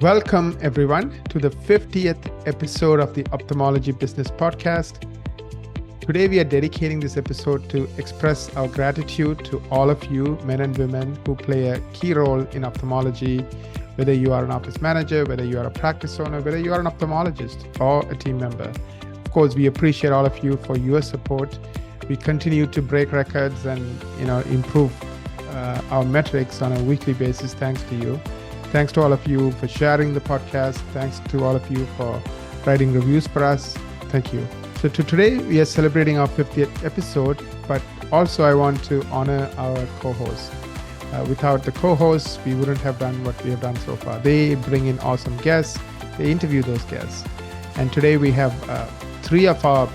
Welcome, everyone, to the 50th episode of the Ophthalmology Business Podcast. Today, we are dedicating this episode to express our gratitude to all of you, men and women, who play a key role in ophthalmology, whether you are an office manager, whether you are a practice owner, whether you are an ophthalmologist or a team member. Of course, we appreciate all of you for your support. We continue to break records and improve our metrics on a weekly basis thanks to you. Thanks to all of you for sharing the podcast. Thanks to all of you for writing reviews for us. Thank you. So today we are celebrating our 50th episode, but also I want to honor our co-hosts. Without the co-hosts, we wouldn't have done what we have done so far. They bring in awesome guests. They interview those guests. And today we have three of our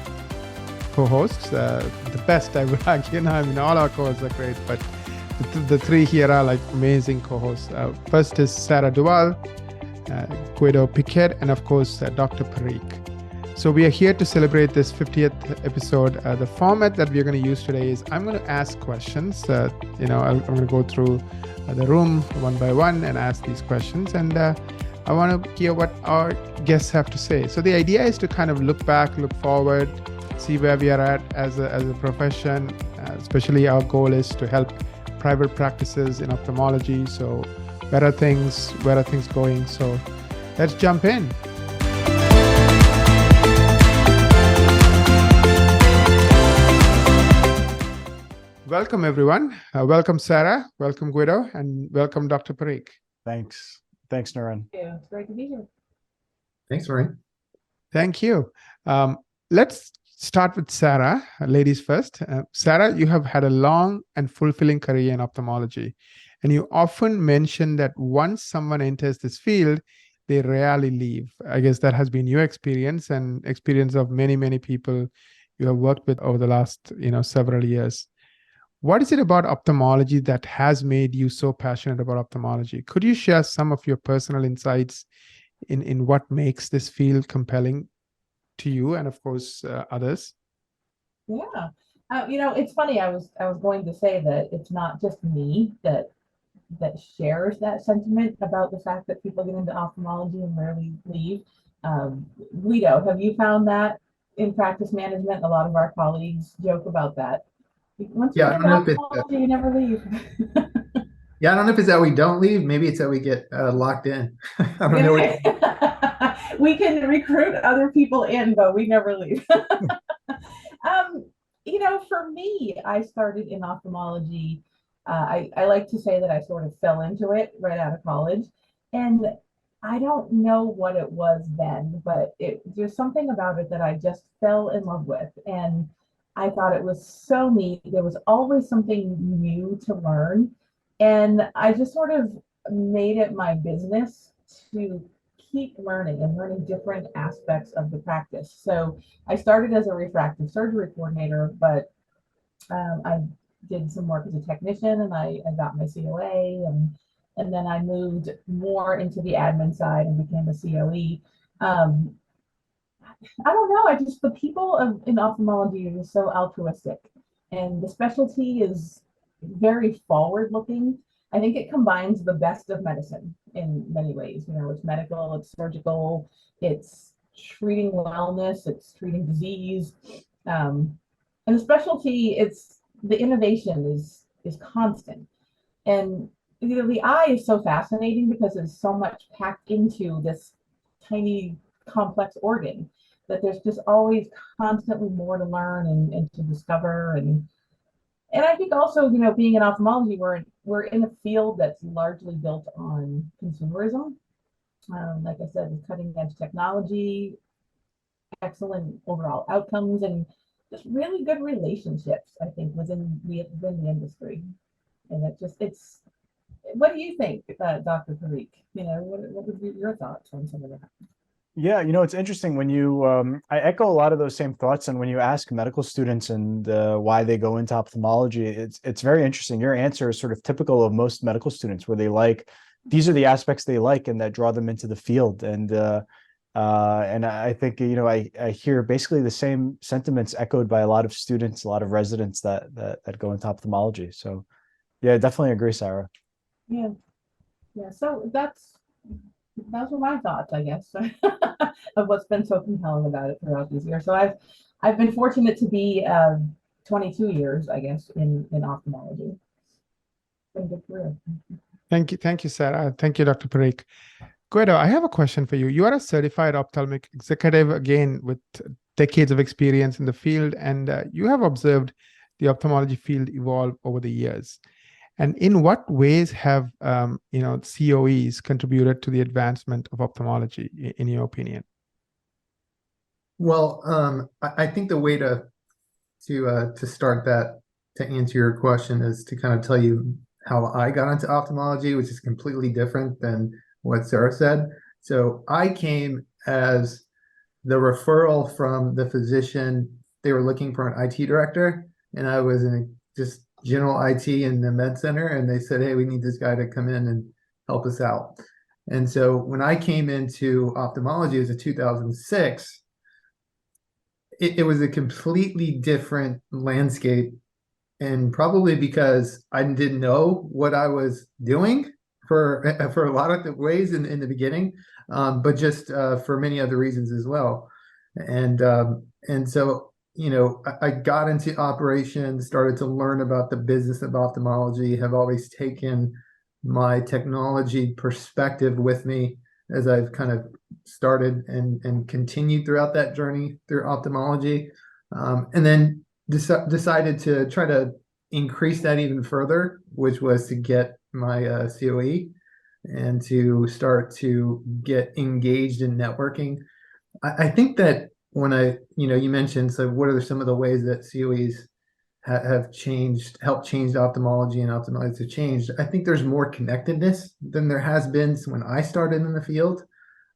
co-hosts, the best I would argue. All our co-hosts are great, but the three here are like amazing co-hosts. First is Sarah Duval, Guido Piquet, and of course, Dr. Parikh. So we are here to celebrate this 50th episode. The format that we're going to use today is I'm going to ask questions. I'm going to go through the room one by one and ask these questions. And I want to hear what our guests have to say. So the idea is to kind of look back, look forward, see where we are at as a profession. Especially our goal is to help private practices in ophthalmology. So where are things going? So let's jump in. Welcome, everyone. Welcome, Sarah. Welcome, Guido. And welcome, Dr. Parikh. Thanks, Naren. Yeah, it's great to be here. Thanks, Naren. Thank you. Let's start with Sarah, ladies first. Sarah, you have had a long and fulfilling career in ophthalmology, and you often mention that once someone enters this field, they rarely leave. I guess that has been your experience and experience of many, many people you have worked with over the last, several years. What is it about ophthalmology that has made you so passionate about ophthalmology? Could you share some of your personal insights in what makes this field compelling to you and of course others? Yeah, it's funny. I was going to say that it's not just me that shares that sentiment about the fact that people get into ophthalmology and rarely leave. Guido, have you found that in practice management? A lot of our colleagues joke about that. Once you get into ophthalmology, you never leave. Yeah, I don't know if it's that we don't leave. Maybe it's that we get locked in. I don't know. We can recruit other people in, but we never leave. For me, I started in ophthalmology. I like to say that I sort of fell into it right out of college. And I don't know what it was then, but there's something about it that I just fell in love with. And I thought it was so neat. There was always something new to learn. And I just sort of made it my business to keep learning and learning different aspects of the practice. So I started as a refractive surgery coordinator, but I did some work as a technician and I got my COA and then I moved more into the admin side and became a COE. I don't know, the people in ophthalmology are so altruistic and the specialty is very forward looking. I think it combines the best of medicine in many ways. It's medical, it's surgical, it's treating wellness, it's treating disease. And the specialty, the innovation is constant. And the eye is so fascinating because there's so much packed into this tiny complex organ that there's just always constantly more to learn and to discover. And I think also, being in ophthalmology, we're in a field that's largely built on consumerism. Like I said, with cutting edge technology, excellent overall outcomes, and just really good relationships, I think, within the industry. And it's what do you think, Dr. Parikh? What would be your thoughts on some of that? Yeah, it's interesting when you, I echo a lot of those same thoughts. And when you ask medical students and why they go into ophthalmology, it's very interesting. Your answer is sort of typical of most medical students where these are the aspects they like and that draw them into the field. And I think, I hear basically the same sentiments echoed by a lot of students, a lot of residents that go into ophthalmology. So yeah, definitely agree, Sarah. Yeah. So that's those were my thoughts, I guess, of what's been so compelling about it throughout these years. So I've been fortunate to be 22 years, I guess, in ophthalmology. It's been a good career. Thank you, Sarah. Thank you, Dr. Parikh. Guido, I have a question for you. You are a certified ophthalmic executive, again, with decades of experience in the field, and you have observed the ophthalmology field evolve over the years. And in what ways have COEs contributed to the advancement of ophthalmology, in your opinion? Well, I think the way to start that, to answer your question, is to kind of tell you how I got into ophthalmology, which is completely different than what Sarah said. So I came as the referral from the physician. They were looking for an IT director, and I was in just general IT in the med center, and they said, hey, we need this guy to come in and help us out. And so when I came into ophthalmology, it was in 2006, it was a completely different landscape. And probably because I didn't know what I was doing for a lot of the ways in the beginning, but just for many other reasons as well. And so, I got into operations, started to learn about the business of ophthalmology, have always taken my technology perspective with me as I've kind of started and continued throughout that journey through ophthalmology. And then decided to try to increase that even further, which was to get my COE and to start to get engaged in networking. I think that when you mentioned, so what are some of the ways that COEs have changed, helped change ophthalmology and ophthalmology have changed? I think there's more connectedness than there has been when I started in the field.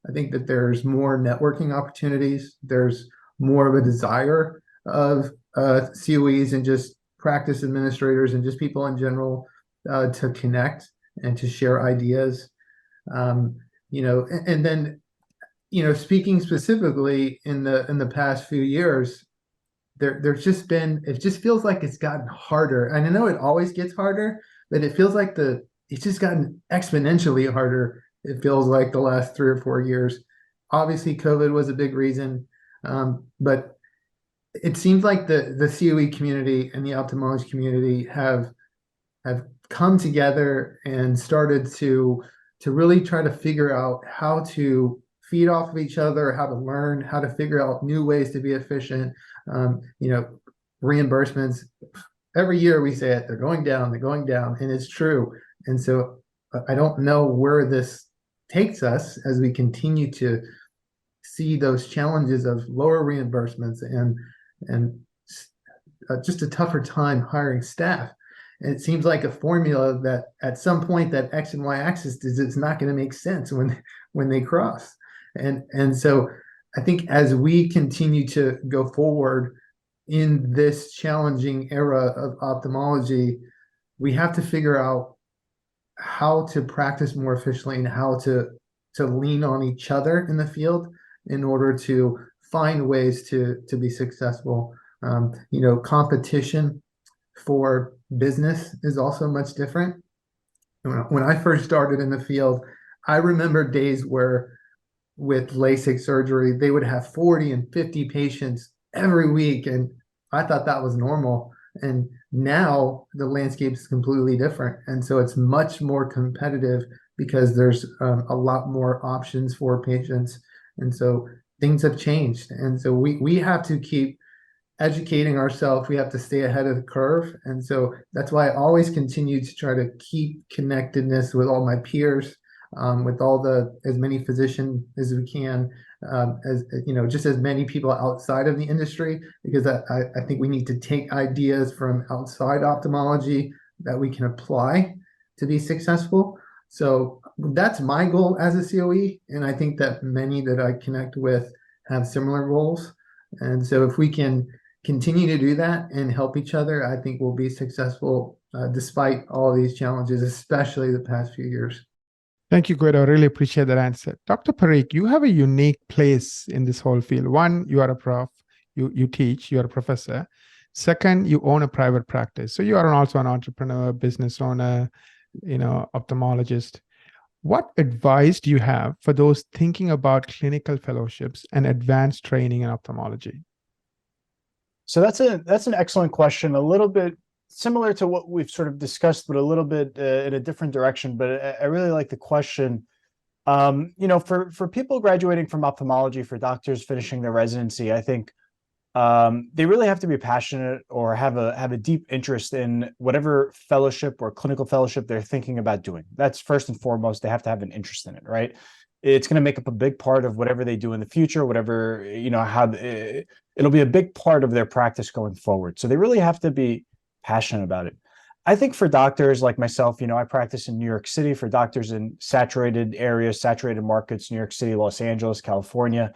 I think that there's more networking opportunities. There's more of a desire of COEs and just practice administrators and just people in general to connect and to share ideas. And then, speaking specifically in the past few years, there's just been, it just feels like it's gotten harder. And I know it always gets harder, but it feels like it's just gotten exponentially harder. It feels like the last 3 or 4 years. Obviously, COVID was a big reason, but it seems like the COE community and the ophthalmology community have come together and started to really try to figure out how to feed off of each other, how to learn, how to figure out new ways to be efficient. Reimbursements, every year we say it, they're going down, and it's true. And so I don't know where this takes us as we continue to see those challenges of lower reimbursements and just a tougher time hiring staff. And it seems like a formula that at some point that X and Y axis is not going to make sense when they cross. And so I think as we continue to go forward in this challenging era of ophthalmology, we have to figure out how to practice more efficiently and how to lean on each other in the field in order to find ways to be successful. Competition for business is also much different. When I first started in the field, I remember days where with LASIK surgery, they would have 40 and 50 patients every week. And I thought that was normal. And now the landscape is completely different. And so it's much more competitive because there's a lot more options for patients. And so things have changed. And so we have to keep educating ourselves. We have to stay ahead of the curve. And so that's why I always continue to try to keep connectedness with all my peers, with as many physicians as we can, just as many people outside of the industry, because I think we need to take ideas from outside ophthalmology that we can apply to be successful. So that's my goal as a COE. And I think that many that I connect with have similar goals. And so if we can continue to do that and help each other, I think we'll be successful despite all these challenges, especially the past few years. Thank you, Guido. I really appreciate that answer. Dr. Parikh, you have a unique place in this whole field. One, you are a prof, you teach, you are a professor. Second, you own a private practice. So you are also an entrepreneur, business owner, ophthalmologist. What advice do you have for those thinking about clinical fellowships and advanced training in ophthalmology? So that's an excellent question. A little bit similar to what we've sort of discussed, but a little bit in a different direction. But I really like the question. For people graduating from ophthalmology, for doctors finishing their residency, I think they really have to be passionate or have a deep interest in whatever fellowship or clinical fellowship they're thinking about doing. That's first and foremost. They have to have an interest in it, right? It's going to make up a big part of whatever they do in the future, whatever, it'll be a big part of their practice going forward. So they really have to be passionate about it. I think for doctors like myself, I practice in New York City. For doctors in saturated areas, saturated markets, New York City, Los Angeles, California,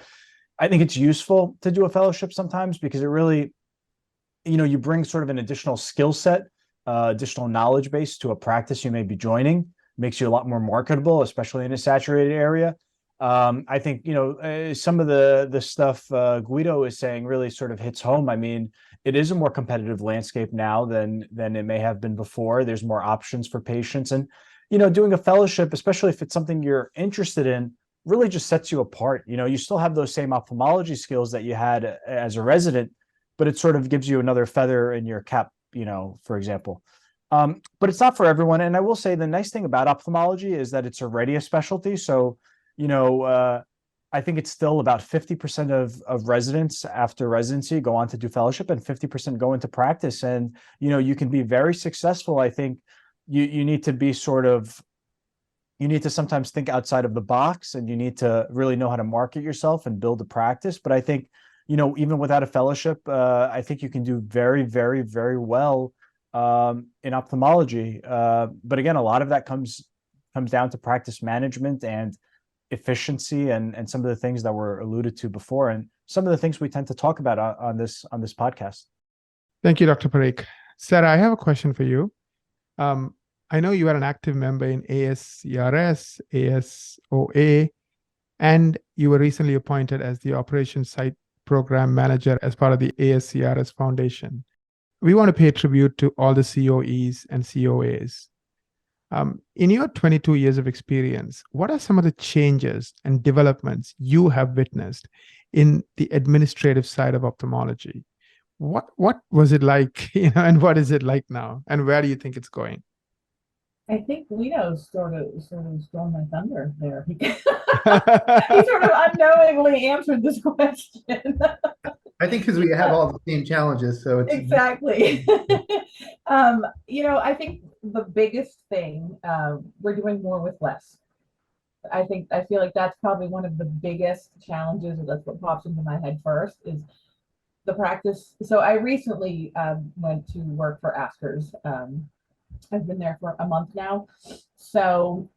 I think it's useful to do a fellowship sometimes because it really, you bring sort of an additional skill set, additional knowledge base to a practice you may be joining, makes you a lot more marketable, especially in a saturated area. I think, some of the stuff Guido is saying really sort of hits home. I mean, it is a more competitive landscape now than it may have been before. There's more options for patients. And, doing a fellowship, especially if it's something you're interested in, really just sets you apart. You still have those same ophthalmology skills that you had as a resident, but it sort of gives you another feather in your cap, for example. But it's not for everyone. And I will say the nice thing about ophthalmology is that it's already a specialty. So, I think it's still about 50% of residents after residency go on to do fellowship and 50% go into practice. And, you can be very successful. I think you need to be you need to sometimes think outside of the box, and you need to really know how to market yourself and build a practice. But I think, even without a fellowship, I think you can do very, very, very well in ophthalmology. But again, a lot of that comes down to practice management and efficiency and some of the things that were alluded to before, and some of the things we tend to talk about on this podcast. Thank you, Dr. Parikh. Sarah, I have a question for you. I know you are an active member in ASCRS, ASOA, and you were recently appointed as the Operations Site Program Manager as part of the ASCRS Foundation. We want to pay tribute to all the COEs and COAs. In your 22 years of experience, what are some of the changes and developments you have witnessed in the administrative side of ophthalmology? What was it like, and what is it like now, and where do you think it's going? I think Guido sort of stole my thunder there. He sort of unknowingly answered this question. I think because we have all the same challenges, so it's exactly. I think the biggest thing, we're doing more with less. I feel like that's probably one of the biggest challenges, or that's what pops into my head first, is the practice. So I recently went to work for Askers. I've been there for a month now. So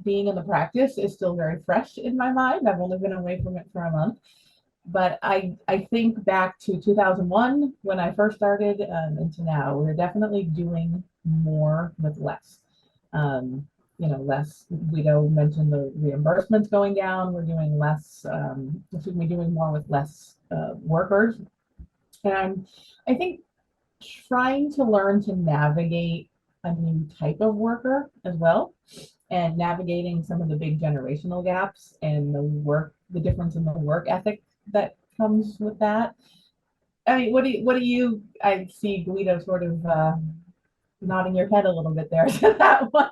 being in the practice is still very fresh in my mind. I've only been away from it for a month. But I think back to 2001 when I first started into now, we're definitely doing more with less. Less. Guido mentioned the reimbursements going down. We're doing less. We're doing more with less workers, and I think trying to learn to navigate a new type of worker as well, and navigating some of the big generational gaps and the difference in the work ethic that comes with that. I mean, what do you? I see Guido sort of nodding your head a little bit there to that one.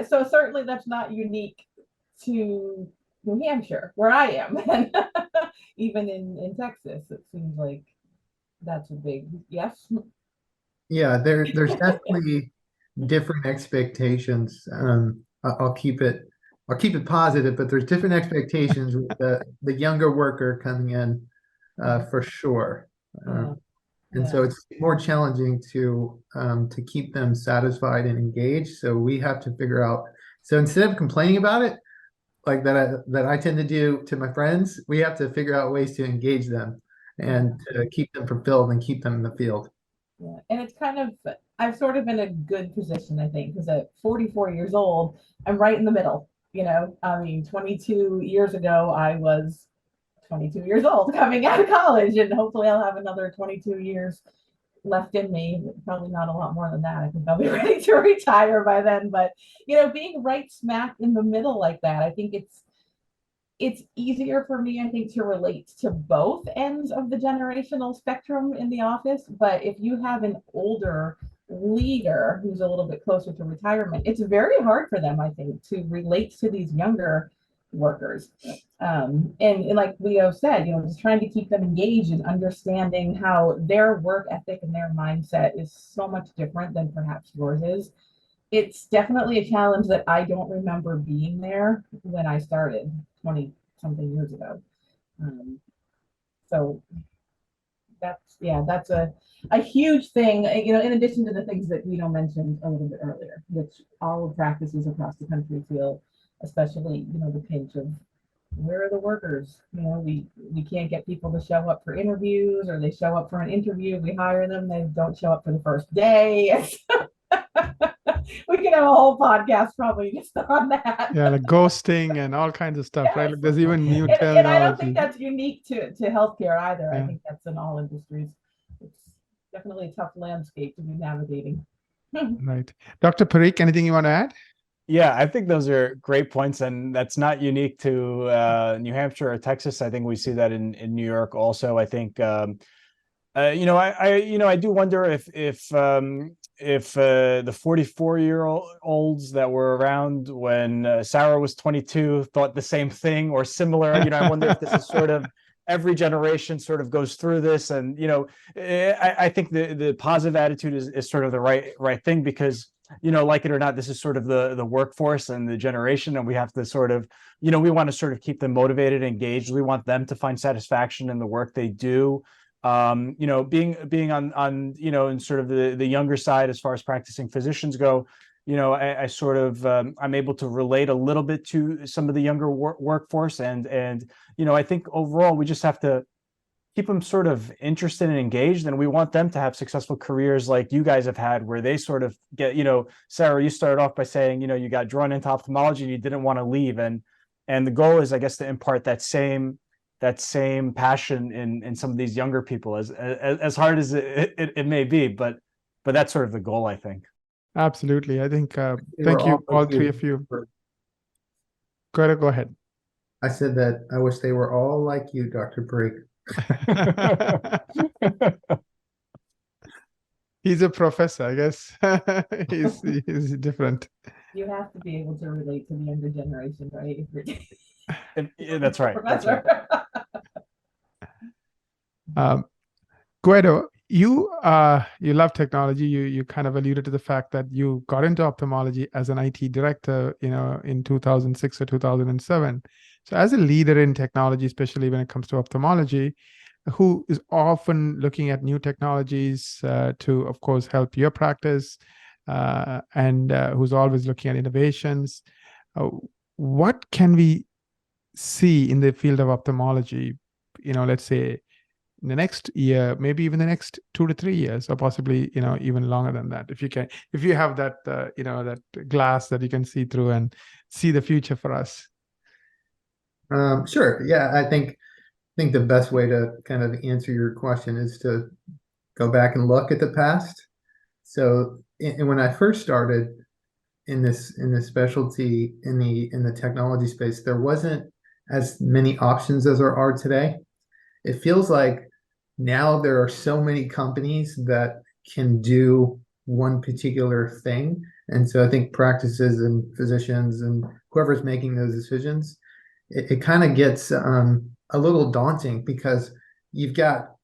So certainly that's not unique to New Hampshire, where I am, and even in Texas, it seems like that's a big yes. Yeah, there's definitely different expectations. I'll keep it positive, but there's different expectations with the younger worker coming in, for sure. And so it's more challenging to keep them satisfied and engaged. So we have to figure out. So instead of complaining about it, like that I tend to do to my friends, we have to figure out ways to engage them and to keep them fulfilled and keep them in the field. Yeah, and it's kind of, I've sort of in a good position, I think, because at 44 years old, I'm right in the middle. I mean, 22 years ago, I was 22 years old coming out of college, and hopefully I'll have another 22 years left in me, probably not a lot more than that. I think I'll be ready to retire by then. But being right smack in the middle like that, I think it's easier for me, I think, to relate to both ends of the generational spectrum in the office. But if you have an older leader who's a little bit closer to retirement, it's very hard for them, I think, to relate to these younger workers. And like Leo said, just trying to keep them engaged and understanding how their work ethic and their mindset is so much different than perhaps yours is. It's definitely a challenge that I don't remember being there when I started 20 something years ago. So that's a huge thing, in addition to the things that Guido mentioned a little bit earlier, which all practices across the country feel, especially, the pinch of where are the workers? We can't get people to show up for interviews, or they show up for an interview, we hire them, they don't show up for the first day. We could have a whole podcast probably just on that. Yeah, like ghosting and all kinds of stuff, right? Like there's even new and I don't terminology. think that's unique to healthcare either. Yeah. I think that's in all industries. It's definitely a tough landscape to be navigating. Right. Dr. Parikh, anything you want to add? Yeah, I think those are great points, and that's not unique to New Hampshire or Texas. I think we see that in New York also. I think I do wonder if the 44-year-olds that were around when Sarah was 22 thought the same thing or similar. I wonder if this is sort of every generation sort of goes through this, and I think the positive attitude is sort of the right thing, because like it or not, this is sort of the workforce and the generation, and we have to sort of we want to sort of keep them motivated, engaged. We want them to find satisfaction in the work they do. Being on in sort of the younger side as far as practicing physicians go, I sort of I'm able to relate a little bit to some of the younger workforce, and I think overall we just have to keep them sort of interested and engaged, and we want them to have successful careers like you guys have had, where they sort of get, Sarah, you started off by saying, you got drawn into ophthalmology and you didn't want to leave, and the goal is, I guess, to impart that same passion in some of these younger people, as hard as it may be, but that's sort of the goal, I think. Absolutely. I think thank you, all three of you. Go ahead. I said that I wish they were all like you, Dr. Parikh. He's a professor, I guess. he's different. You have to be able to relate to the younger generation, right? That's right. That's right. Guido, you love technology. You kind of alluded to the fact that you got into ophthalmology as an IT director, in 2006 or 2007. So as a leader in technology, especially when it comes to ophthalmology, who is often looking at new technologies to, of course, help your practice, and who's always looking at innovations, what can we see in the field of ophthalmology, let's say in the next year, maybe even the next 2 to 3 years, or possibly, even longer than that, if you have that, that glass that you can see through and see the future for us? Sure. Yeah, I think the best way to kind of answer your question is to go back and look at the past. So, and when I first started in this specialty in the technology space, there wasn't as many options as there are today. It feels like now there are so many companies that can do one particular thing, and so I think practices and physicians and whoever's making those decisions, it kind of gets a little daunting, because you've got,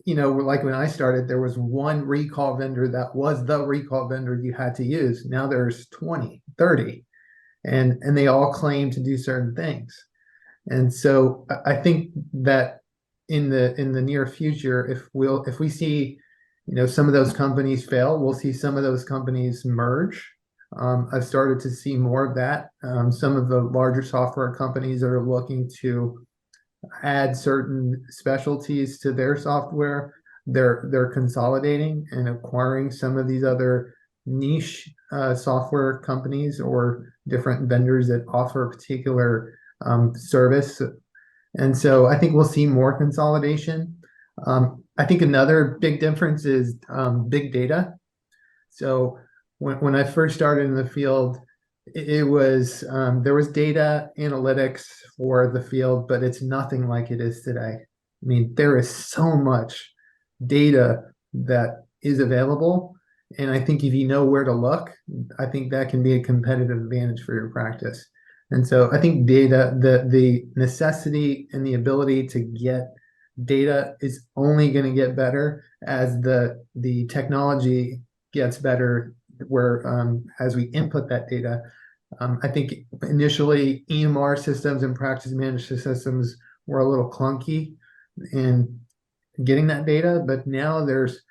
like when I started, there was one recall vendor that was the recall vendor you had to use. Now there's 20, 30, and they all claim to do certain things. And so I think that in the near future, if we see, some of those companies fail, we'll see some of those companies merge. I've started to see more of that. Some of the larger software companies are looking to add certain specialties to their software. They're consolidating and acquiring some of these other niche software companies or different vendors that offer a particular service. And so I think we'll see more consolidation. I think another big difference is big data. So when I first started in the field, it was there was data analytics for the field, but it's nothing like it is today. I mean, there is so much data that is available. And I think if you know where to look, I think that can be a competitive advantage for your practice. And so I think data, the necessity and the ability to get data is only going to get better as the technology gets better, where as we input that data. I think initially EMR systems and practice management systems were a little clunky in getting that data, but now there's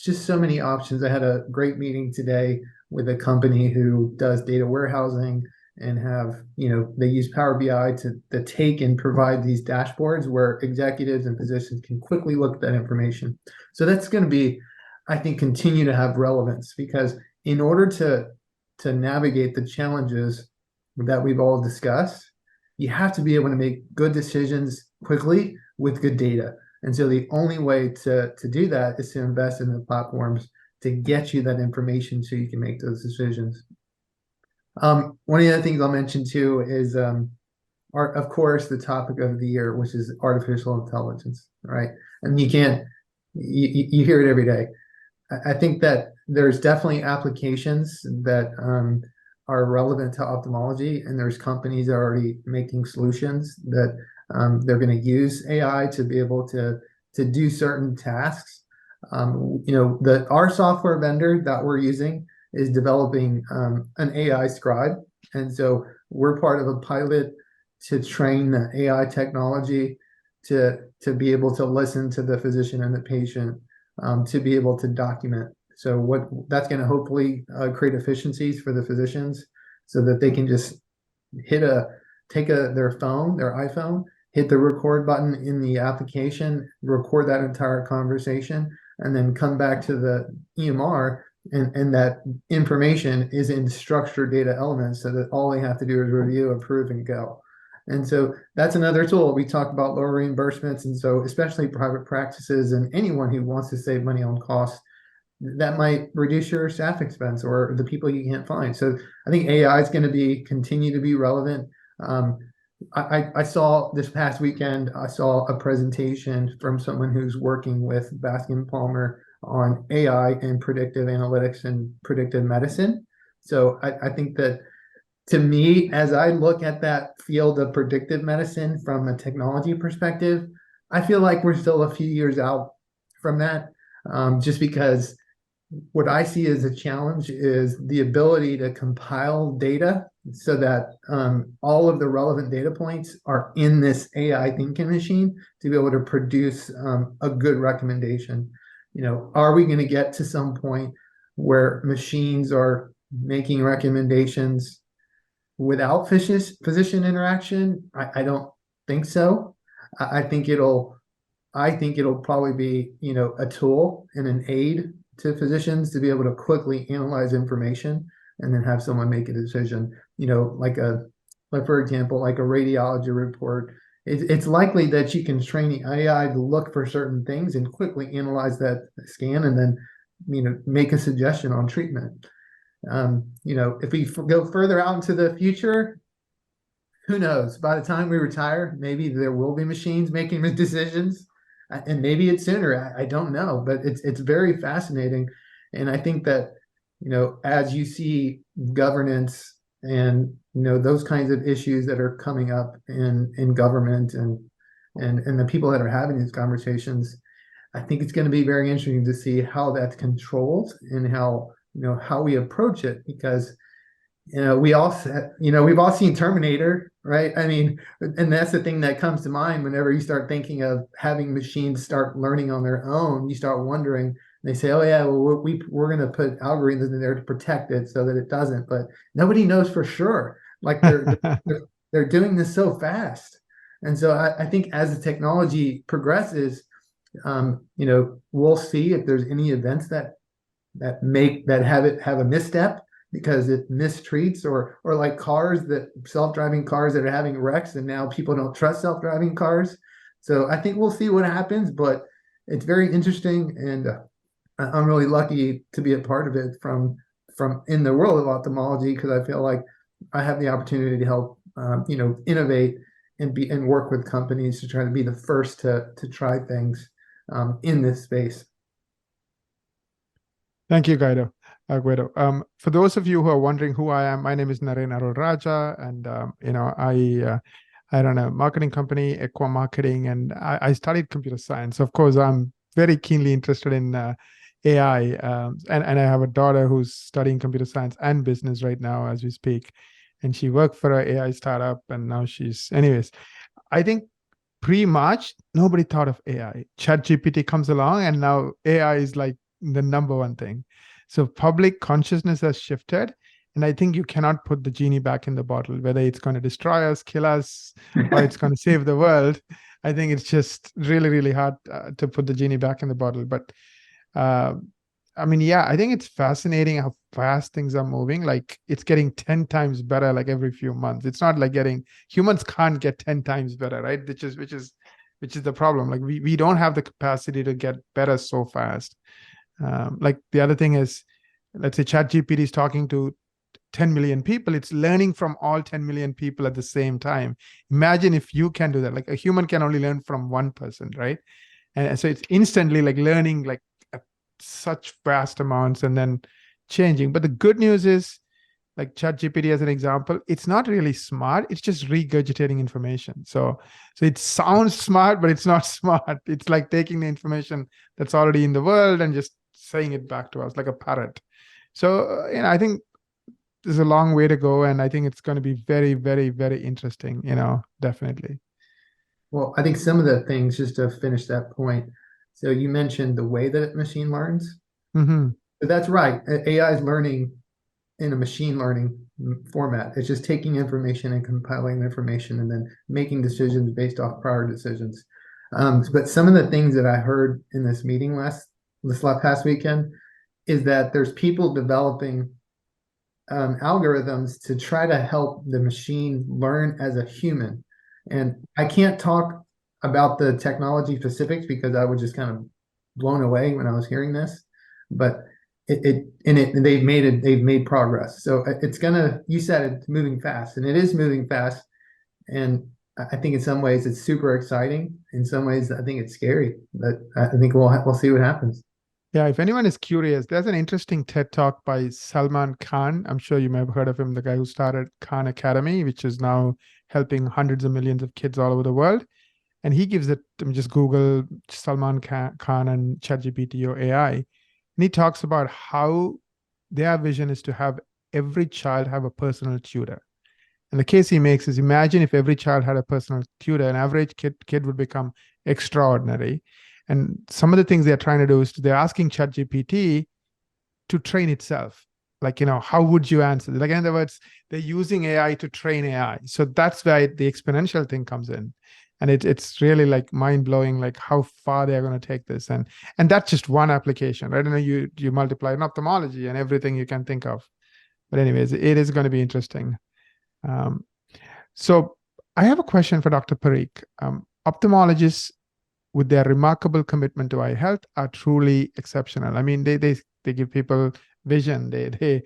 just so many options. I had a great meeting today with a company who does data warehousing and have, they use Power BI to take and provide these dashboards where executives and physicians can quickly look at that information. So that's going to be, I think, continue to have relevance, because in order to navigate the challenges that we've all discussed, you have to be able to make good decisions quickly with good data. And so the only way to do that is to invest in the platforms to get you that information so you can make those decisions. One of the other things I'll mention too is, of course, the topic of the year, which is artificial intelligence, right? And you hear it every day. I think that there's definitely applications that are relevant to ophthalmology, and there's companies that are already making solutions that they're going to use AI to be able to do certain tasks. Our software vendor that we're using is developing an AI scribe, and so we're part of a pilot to train the AI technology to be able to listen to the physician and the patient, to be able to document. So what that's going to hopefully create efficiencies for the physicians, so that they can just take their iPhone, hit the record button in the application, record that entire conversation, and then come back to the EMR, and that information is in structured data elements, so that all they have to do is review, approve, and go. And so that's another tool. We talk about lower reimbursements, and so especially private practices and anyone who wants to save money on costs, that might reduce your staff expense or the people you can't find. So I think AI is going to continue to be relevant. I saw this past weekend, I saw a presentation from someone who's working with Baskin Palmer on AI and predictive analytics and predictive medicine. So I think that, to me, as I look at that field of predictive medicine from a technology perspective, I feel like we're still a few years out from that, just because what I see as a challenge is the ability to compile data so that all of the relevant data points are in this AI thinking machine to be able to produce a good recommendation. Are we going to get to some point where machines are making recommendations without physician interaction? I don't think so. I think it'll probably be, a tool and an aid to physicians to be able to quickly analyze information and then have someone make a decision. Like for example, like a radiology report. It's likely that you can train the AI to look for certain things and quickly analyze that scan and then, make a suggestion on treatment. If we go further out into the future, who knows? By the time we retire, maybe there will be machines making the decisions, and maybe it's sooner. I don't know, but it's very fascinating, and I think that as you see governance and those kinds of issues that are coming up in government and the people that are having these conversations, I think it's going to be very interesting to see how that's controlled and how we approach it, because we've all seen Terminator, right? I mean, and that's the thing that comes to mind whenever you start thinking of having machines start learning on their own. You start wondering, they say, oh yeah, well, we're going to put algorithms in there to protect it so that it doesn't, but nobody knows for sure. Like they're doing this so fast. And so I think as the technology progresses, we'll see if there's any events that have a misstep because it mistreats, or like self-driving cars that are having wrecks, and now people don't trust self-driving cars. So I think we'll see what happens, but it's very interesting, and I'm really lucky to be a part of it from in the world of ophthalmology, because I feel like I have the opportunity to help innovate and work with companies to try to be the first to try things in this space. Thank you, Guido. For those of you who are wondering who I am, my name is Naren Arulraja, and I run a marketing company, Equa Marketing, and I studied computer science. Of course, I'm very keenly interested in AI, and I have a daughter who's studying computer science and business right now as we speak, and she worked for an AI startup, and now anyways. I think pre-March, nobody thought of AI. ChatGPT comes along, and now AI is like the number one thing. So public consciousness has shifted, and I think you cannot put the genie back in the bottle, whether it's going to destroy us, kill us, or it's going to save the world. I think it's just really, really hard to put the genie back in the bottle. But I mean, yeah, I think it's fascinating how fast things are moving. Like it's getting 10 times better like every few months. It's not like humans can't get 10 times better, right? Which is the problem. Like we don't have the capacity to get better so fast. Like the other thing is, let's say ChatGPT is talking to 10 million people. It's learning from all 10 million people at the same time. Imagine if you can do that. Like a human can only learn from one person, right? And so it's instantly like learning like at such vast amounts and then changing. But the good news is, like ChatGPT as an example, it's not really smart. It's just regurgitating information. So it sounds smart, but it's not smart. It's like taking the information that's already in the world and just saying it back to us like a parrot. So, I think there's a long way to go, and I think it's going to be very, very, very interesting, definitely. Well, I think some of the things, just to finish that point, so you mentioned the way that machine learns. Mm-hmm. But that's right. AI is learning in a machine learning format. It's just taking information and compiling the information and then making decisions based off prior decisions. But some of the things that I heard in this meeting this past weekend is that there's people developing algorithms to try to help the machine learn as a human. And I can't talk about the technology specifics because I was just kind of blown away when I was hearing this. But they've made progress. So you said it's moving fast, and it is moving fast. And I think in some ways it's super exciting. In some ways, I think it's scary, but I think we'll see what happens. Yeah, if anyone is curious, there's an interesting TED Talk by Salman Khan. I'm sure you may have heard of him, the guy who started Khan Academy, which is now helping hundreds of millions of kids all over the world. And he gives it, just Google Salman Khan and ChatGPT or AI. And he talks about how their vision is to have every child have a personal tutor. And the case he makes is, imagine if every child had a personal tutor, an average kid would become extraordinary. And some of the things they're trying to do is they're asking ChatGPT to train itself. Like, how would you answer? Like, in other words, they're using AI to train AI. So that's where the exponential thing comes in. And it's really like mind-blowing, like how far they're going to take this. And that's just one application, right? You multiply in ophthalmology and everything you can think of. But anyways, it is going to be interesting. So I have a question for Dr. Parikh. Ophthalmologists, with their remarkable commitment to eye health, are truly exceptional. I mean, they give people vision. I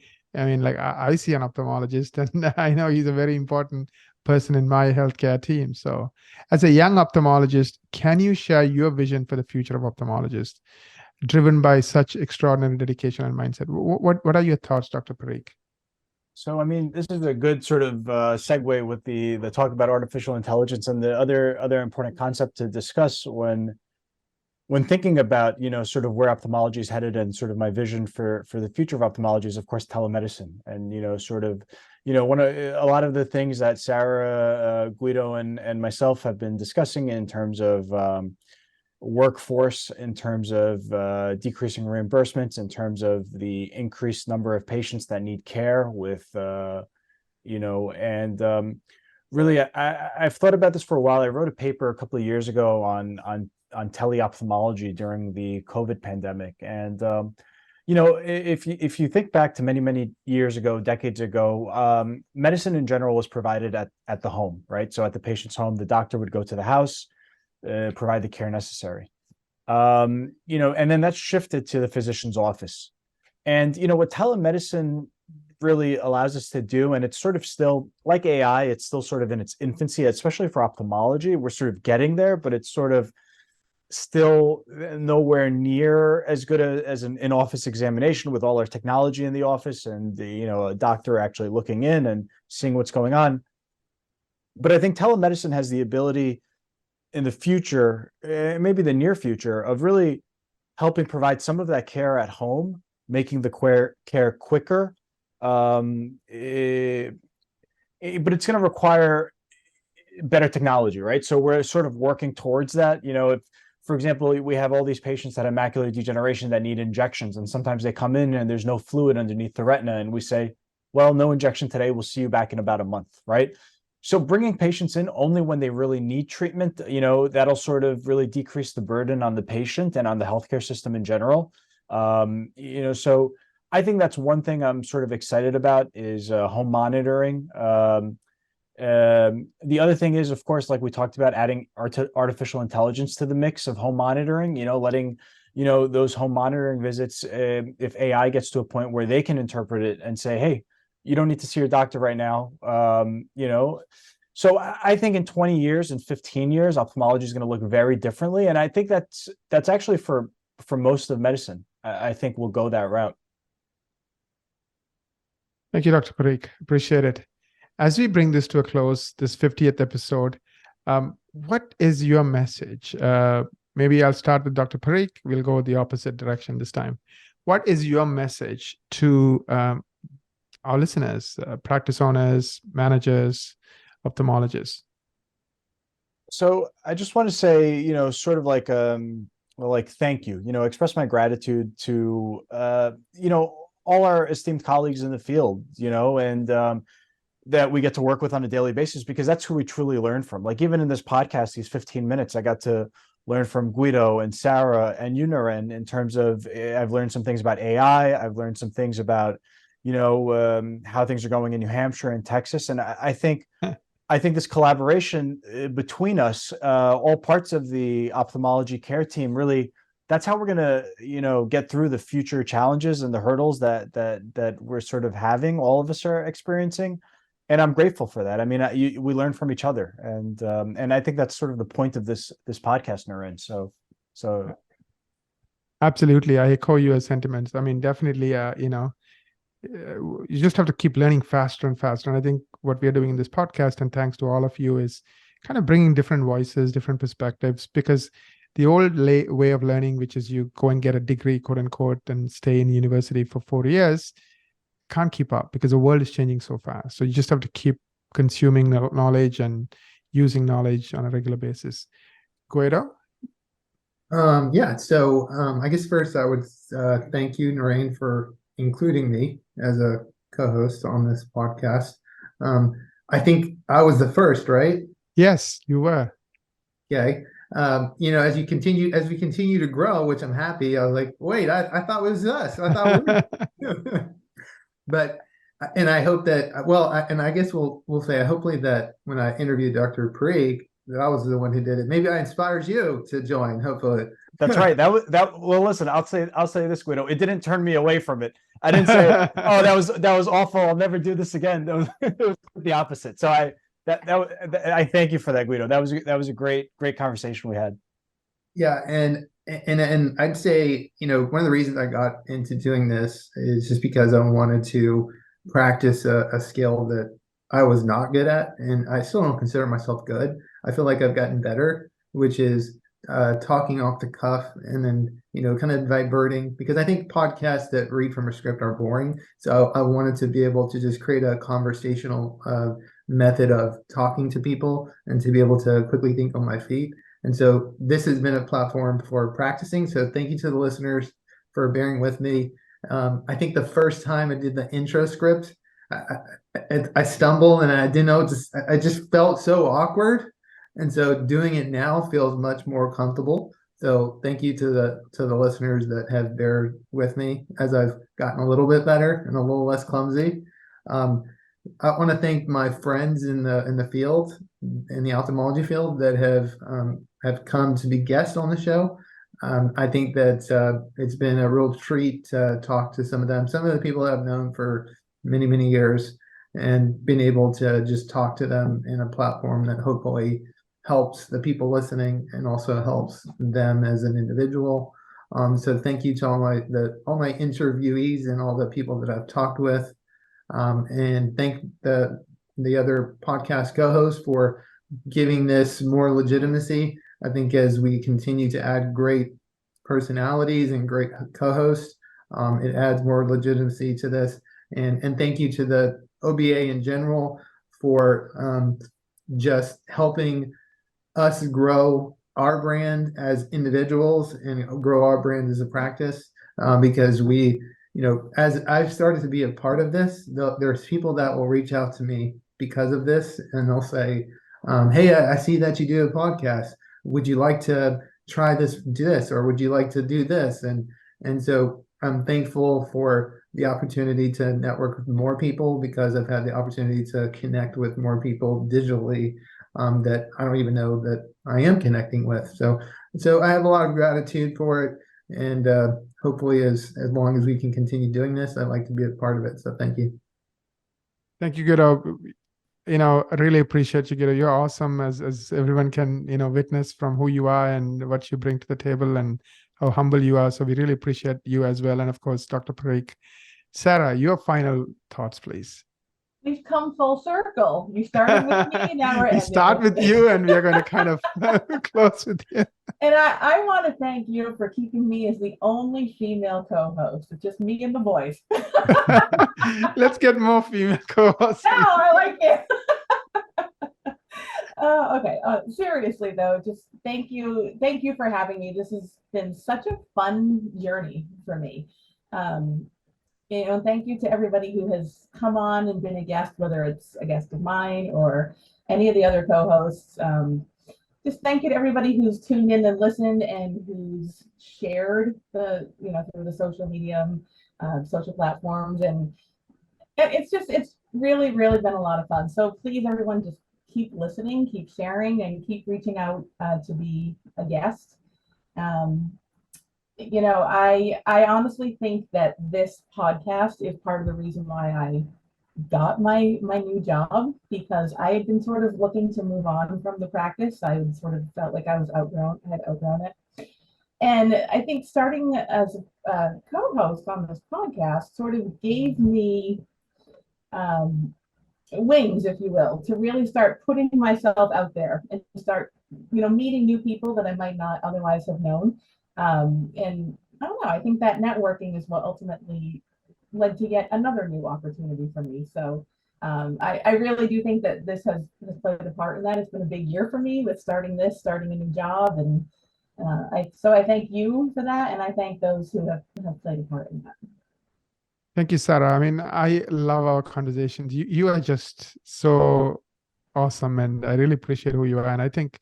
see an ophthalmologist, and I know he's a very important person in my healthcare team. So as a young ophthalmologist, can you share your vision for the future of ophthalmologists, driven by such extraordinary dedication and mindset? What are your thoughts, Dr. Parikh? So, I mean, this is a good sort of segue with the talk about artificial intelligence and the other important concept to discuss when thinking about, sort of where ophthalmology is headed, and sort of my vision for the future of ophthalmology is, of course, telemedicine. And, a lot of the things that Sarah, Guido, and myself have been discussing in terms of workforce, in terms of decreasing reimbursements, in terms of the increased number of patients that need care with, really, I've thought about this for a while. I wrote a paper a couple of years ago on teleophthalmology during the COVID pandemic. And, if you think back to many years ago, decades ago, medicine in general was provided at the home, right? So at the patient's home, the doctor would go to the house, provide the care necessary. And then that's shifted to the physician's office. And, what telemedicine really allows us to do, and it's sort of still like AI, it's still sort of in its infancy, especially for ophthalmology. We're sort of getting there, but it's sort of still nowhere near as good as an in-office examination with all our technology in the office and a doctor actually looking in and seeing what's going on. But I think telemedicine has the ability in the future, maybe the near future, of really helping provide some of that care at home, making the care quicker. But it's going to require better technology, right? So we're sort of working towards that. If, for example, we have all these patients that have macular degeneration that need injections, and sometimes they come in and there's no fluid underneath the retina, and we say, well, no injection today, we'll see you back in about a month, right? So bringing patients in only when they really need treatment, that'll sort of really decrease the burden on the patient and on the healthcare system in general. So I think that's one thing I'm sort of excited about is home monitoring. The other thing is, of course, like we talked about, adding artificial intelligence to the mix of home monitoring, letting, those home monitoring visits, if AI gets to a point where they can interpret it and say, hey, you don't need to see your doctor right now. So I think in 20 years and 15 years, ophthalmology is going to look very differently. And I think that's actually for most of medicine. I think we'll go that route. Thank you, Dr. Parikh. Appreciate it. As we bring this to a close, this 50th episode, what is your message? Maybe I'll start with Dr. Parikh. We'll go the opposite direction this time. What is your message to our listeners, practice owners, managers, ophthalmologists? So I just want to say, sort of like thank you, express my gratitude to, all our esteemed colleagues in the field, and that we get to work with on a daily basis, because that's who we truly learn from. Like even in this podcast, these 15 minutes, I got to learn from Guido and Sarah and you, Naren, in terms of, I've learned some things about AI. I've learned some things about, how things are going in New Hampshire and Texas. And I think this collaboration between us, all parts of the ophthalmology care team, really, that's how we're going to, get through the future challenges and the hurdles that we're sort of having, all of us are experiencing. And I'm grateful for that. I mean, we learn from each other, and I think that's sort of the point of this podcast, Naren. So. Absolutely, I echo your sentiments. I mean, definitely, you just have to keep learning faster and faster. And I think what we are doing in this podcast, and thanks to all of you, is kind of bringing different voices, different perspectives, because the old way of learning, which is you go and get a degree, quote unquote, and stay in university for 4 years, can't keep up because the world is changing so fast. So you just have to keep consuming knowledge and using knowledge on a regular basis. Guido? Yeah, so I guess first I would thank you, Naren, for including me as a co-host on this podcast. I think I was the first, right? Yes, you were. Okay. As we continue to grow, which I'm happy, I was like, wait, I thought it was us. I thought we were. But, and I hope that, and I guess we'll say, hopefully that when I interviewed Dr. Parikh, that I was the one who did it. Maybe I inspires you to join, hopefully. That's right. Well, listen, I'll say this, Guido. It didn't turn me away from it. I didn't say, oh, that was awful, I'll never do this again. It was the opposite. So I thank you for that, Guido. That was a great conversation we had. Yeah, and I'd say, one of the reasons I got into doing this is just because I wanted to practice a skill that I was not good at, and I still don't consider myself good. I feel like I've gotten better, which is talking off the cuff and then, kind of diverting, because I think podcasts that read from a script are boring. So I wanted to be able to just create a conversational method of talking to people and to be able to quickly think on my feet. And so this has been a platform for practicing. So thank you to the listeners for bearing with me. I think the first time I did the intro script, I stumbled and I didn't know, I just felt so awkward. And so doing it now feels much more comfortable. So thank you to the listeners that have bared with me as I've gotten a little bit better and a little less clumsy. I want to thank my friends in the field, in the ophthalmology field, that have come to be guests on the show. I think that it's been a real treat to talk to some of them. Some of the people I've known for many, many years, and been able to just talk to them in a platform that hopefully helps the people listening and also helps them as an individual. So thank you to all my interviewees and all the people that I've talked with, and thank the other podcast co-hosts for giving this more legitimacy. I think as we continue to add great personalities and great co-hosts, it adds more legitimacy to this. And thank you to the OBA in general for just helping us grow our brand as individuals and grow our brand as a practice, because we, as I've started to be a part of this, there's people that will reach out to me because of this, and they'll say, hey, I see that you do a podcast. Would you like to try this, or would you like to do this? And so I'm thankful for the opportunity to network with more people, because I've had the opportunity to connect with more people digitally that I don't even know that I am connecting with. So I have a lot of gratitude for it, and hopefully as long as we can continue doing this, I'd like to be a part of it. So thank you. Thank you, Guido. I really appreciate you, Guido. You're awesome, as everyone can, witness from who you are and what you bring to the table and how humble you are. So we really appreciate you as well. And of course, Dr. Parikh. Sarah, your final thoughts, please. We've come full circle. You started with me, now we're We ending start with you, and we are going to kind of close with you. And I want to thank you for keeping me as the only female co-host. It's just me and the boys. Let's get more female co-hosts. No, I like it. Okay. Seriously though, just thank you for having me. This has been such a fun journey for me. Thank you to everybody who has come on and been a guest, whether it's a guest of mine or any of the other co-hosts. Just thank you to everybody who's tuned in and listened and who's shared through the social media, social platforms. And it's really, really been a lot of fun. So please, everyone, just keep listening, keep sharing, and keep reaching out to be a guest. I honestly think that this podcast is part of the reason why I got my new job, because I had been sort of looking to move on from the practice. I had sort of felt like I had outgrown it. And I think starting as a co-host on this podcast sort of gave me wings, if you will, to really start putting myself out there and start, meeting new people that I might not otherwise have known. And I don't know, I think that networking is what ultimately led to yet another new opportunity for me. So I really do think that this has played a part in that. It's been a big year for me with starting a new job. And I thank you for that. And I thank those who have played a part in that. Thank you, Sarah. I mean, I love our conversations. You are just so awesome, and I really appreciate who you are. And I think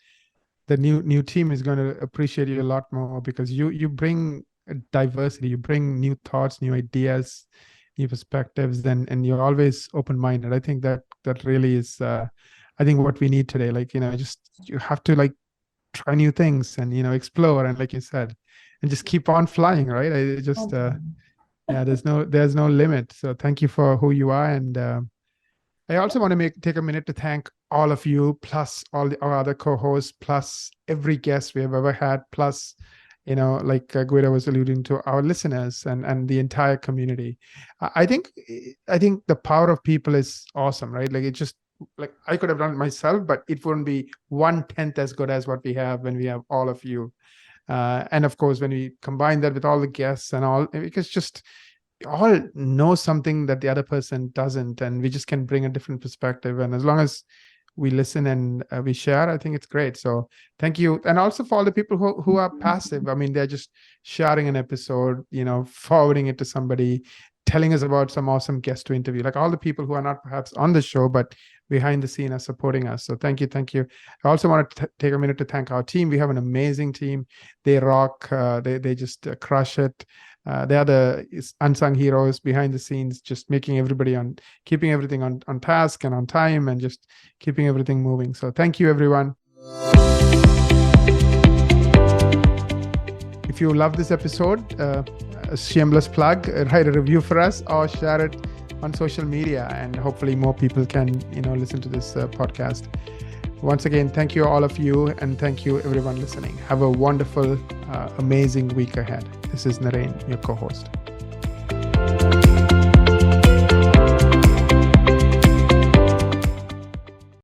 the new team is going to appreciate you a lot more, because you bring diversity, you bring new thoughts, new ideas, new perspectives, and you're always open-minded. I think that really is, I think, what we need today. You have to try new things and explore, and like you said, and just keep on flying, right? Yeah, there's no limit. So thank you for who you are, and I also want to take a minute to thank all of you, plus all our other co-hosts, plus every guest we have ever had, plus, like Guido was alluding to, our listeners and the entire community. I think the power of people is awesome, right? I could have done it myself, but it wouldn't be 1/10 as good as what we have when we have all of you. And of course, when we combine that with all the guests and all, because just all know something that the other person doesn't, and we just can bring a different perspective. And as long as we listen and we share, I think it's great. So thank you. And also for all the people who are passive. I mean, they're just sharing an episode, forwarding it to somebody, telling us about some awesome guest to interview, like all the people who are not perhaps on the show, but behind the scene are supporting us. So thank you. I also want to take a minute to thank our team. We have an amazing team. They rock. They just crush it. They are the unsung heroes behind the scenes, just keeping everything on task and on time, and just keeping everything moving. So thank you, everyone. If if you love this episode, a shameless plug, write a review for us or share it on social media, and hopefully more people can, listen to this podcast. Once again, thank you all of you, and thank you everyone listening. Have a wonderful, amazing week ahead. This is Naren, your co-host.